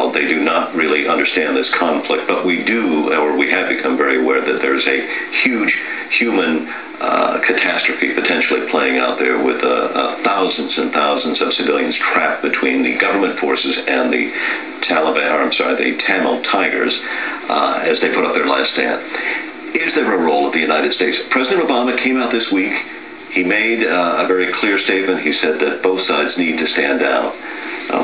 world, they do not really understand this conflict. But we do, or we have become very aware that there's a huge human catastrophe potentially playing out there with thousands and thousands of civilians trapped between the government forces and the the Tamil Tigers as they put up their last stand. Is there a role of the United States? President Obama came out this week. He made a very clear statement. He said that both sides need to stand down.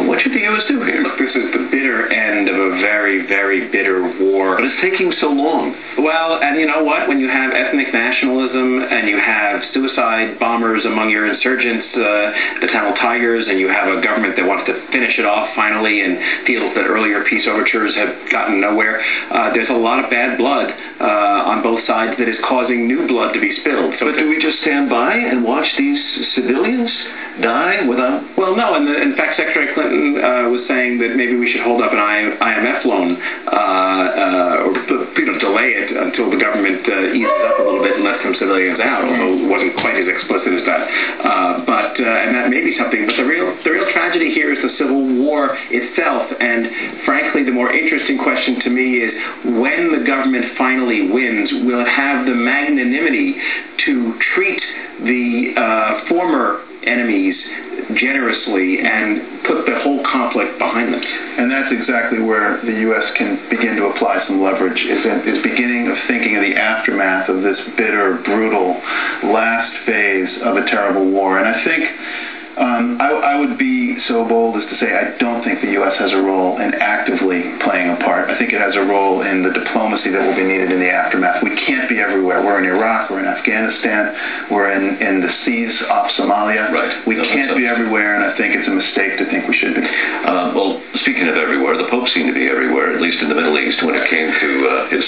What should the U.S. do here? Look, this is the bitter end of a very, very bitter war. But it's taking so long. Well, and you know what? When you have ethnic nationalism and you have suicide bombers among your insurgents, the Tamil Tigers, and you have a government that wants to finish it off finally and feels that earlier peace overtures have gotten nowhere, there's a lot of bad blood on both sides that is causing new blood to be spilled. So but do we just stand by and watch these civilians die without... Well, no. And in fact, Secretary Clinton was saying that maybe we should hold up an IMF loan or delay it until the government eases up a little bit and lets some civilians out, although it wasn't quite as explicit as that. And that may be something. But the real tragedy here is the Civil War itself. And frankly, the more interesting question to me is when the government finally wins, will it have the magnanimity to treat the former enemies generously and put the whole conflict behind them? And that's exactly where the U.S. can begin to apply some leverage, is beginning of thinking of the aftermath of this bitter, brutal last phase of a terrible war. And I think I would be so bold as to say I don't think the U.S. has a role in actively playing a part. I think it has a role in the diplomacy that will be needed in the aftermath. We can't be everywhere. We're in Iraq, we're in Afghanistan, we're in the seas off Somalia. Right. We can't be everywhere, and I think it's a mistake to think we should be. Well, speaking of everywhere, the Pope seemed to be everywhere, at least in the Middle East, when it came to his